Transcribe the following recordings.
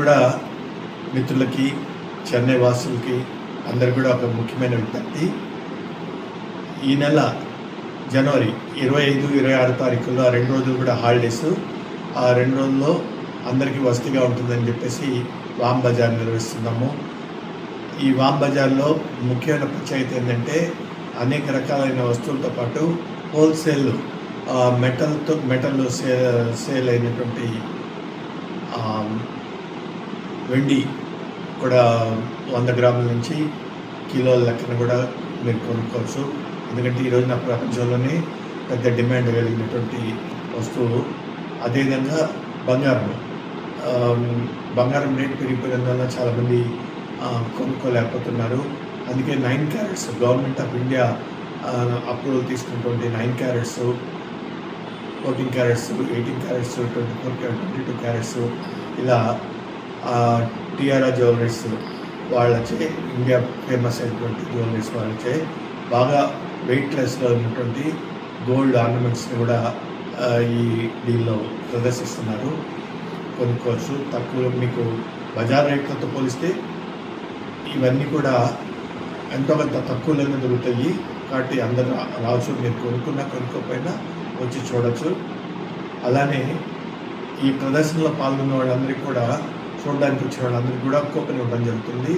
కూడా మిత్రులకి, చెన్నై వాసులకి అందరికి కూడా ఒక ముఖ్యమైన విజ్ఞప్తి. ఈ నెల జనవరి 25, 26 తారీఖుల్లో 2 రోజులు కూడా హాలిడేస్. ఆ 2 రోజుల్లో అందరికీ వసతిగా ఉంటుందని చెప్పేసి వామ్ బజార్ నిర్వహిస్తున్నాము. ఈ వామ్ బజార్లో ముఖ్యమైన ప్రత్యేకత ఏంటంటే అనేక రకాలైన వస్తువులతో పాటు హోల్సేల్ మెటల్ సేల్ అయినటువంటి వెండి కూడా 100 గ్రాముల నుంచి కిలోల లెక్కన కూడా మీరు కొనుక్కోవచ్చు. ఎందుకంటే ఈరోజు నా ప్రపంచంలోనే పెద్ద డిమాండ్ కలిగినటువంటి వస్తువు. అదేవిధంగా బంగారం రేటు పెరిగిపోయినందువల్ల చాలామంది కొనుక్కోలేకపోతున్నారు. అందుకే 9 carats government of India approval తీసుకున్నటువంటి 9 క్యారెట్స్, 14 క్యారెట్స్, 18 క్యారెట్స్, 22 క్యారెట్స్ ఇలా టిఆర్ఆర్ జ్యువెలరీస్ వాళ్ళచే, ఇండియా ఫేమస్ అయినటువంటి జ్యువెలరీస్ వాళ్ళచే బాగా వెయిట్లెస్లో ఉన్నటువంటి గోల్డ్ ఆర్నమెంట్స్ని కూడా ఈ డీల్లో ప్రదర్శిస్తున్నారు. కొనుక్కోవచ్చు. తక్కువ మీకు బజార్ రేట్లతో పోలిస్తే ఇవన్నీ కూడా ఎంతో కొంత తక్కువలోనే దొరుకుతాయి. కాబట్టి అందరూ రావచ్చు. మీరు కొనుక్కోకపోయినా వచ్చి చూడవచ్చు. అలానే ఈ ప్రదర్శనలో పాల్గొన్న వాళ్ళందరికీ కూడా, చూడడానికి వచ్చిన వాళ్ళందరికీ కూడా కూపన్ ఇవ్వడం జరుగుతుంది.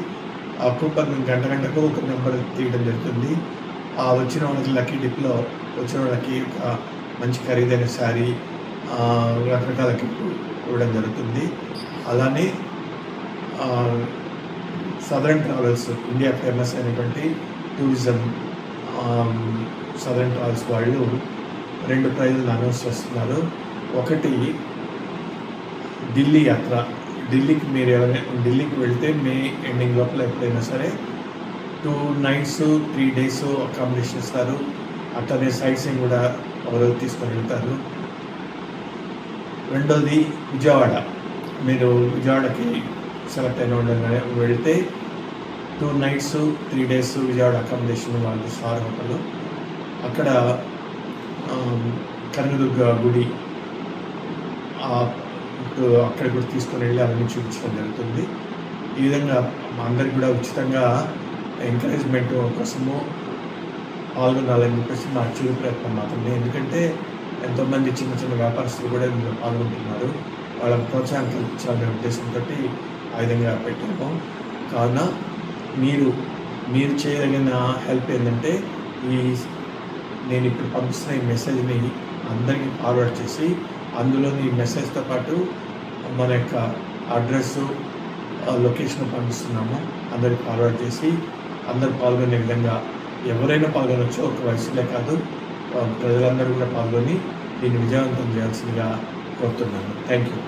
ఆ కూపన్ గంటకు ఒక నెంబర్ తీయడం జరుగుతుంది. ఆ వచ్చిన వాళ్ళకి లక్కీ డిప్లో వచ్చిన వాళ్ళకి ఒక మంచి ఖరీదైన శారీ, రకరకాల గిఫ్ట్ ఇవ్వడం జరుగుతుంది. అలానే సదరన్ ట్రావెల్స్, ఇండియా ఫేమస్ అయినటువంటి టూరిజం సదరన్ ట్రావెల్స్ వాళ్ళు 2 ప్రైజులను అనౌన్స్ చేస్తున్నారు. ఒకటి ఢిల్లీ యాత్ర. ఢిల్లీకి వెళ్తే మే ఎండింగ్ లోపల ఎప్పుడైనా సరే 2 nights 3 days అకామిడేషన్ ఇస్తారు. అట్లనే సైట్ సీయింగ్ కూడా ఒకరోజు తీసుకొని వెళ్తారు. రెండోది విజయవాడ. మీరు విజయవాడకి సెలెక్ట్ అయిన వాళ్ళని వెళితే 2 nights 3 days విజయవాడ అకామిడేషన్ వాళ్ళు స్టార్ హోటల్. అక్కడ కనకదుర్గ గుడి అక్కడ కూడా తీసుకొని వెళ్ళి అవన్నీ చూపించడం జరుగుతుంది. ఈ విధంగా అందరికి కూడా ఉచితంగా ఎంకరేజ్మెంట్ కోసము పాల్గొనాలని చెప్పేసి మా చిరు ప్రయత్నం మాత్రమే. ఎందుకంటే ఎంతోమంది చిన్న చిన్న వ్యాపారస్తులు కూడా ఇందులో పాల్గొంటున్నారు. వాళ్ళకి ప్రోత్సాహం కల్పించాలనే ఉద్దేశంతో ఆ విధంగా పెట్టాము. కావున మీరు చేయదగిన హెల్ప్ ఏంటంటే నేను ఇప్పుడు పంపిస్తున్న ఈ మెసేజ్ని అందరికీ ఫార్వర్డ్ చేసి, అందులోని ఈ మెసేజ్తో పాటు మన యొక్క అడ్రస్సు, లొకేషన్ పంపిస్తున్నాము. అందరికి ఫార్వర్డ్ చేసి అందరూ పాల్గొనే విధంగా, ఎవరైనా పాల్గొనవచ్చు. ఒక వయసులే కాదు, ప్రజలందరూ కూడా పాల్గొని దీన్ని విజయవంతం చేయాల్సిందిగా కోరుతున్నాను. Thank you.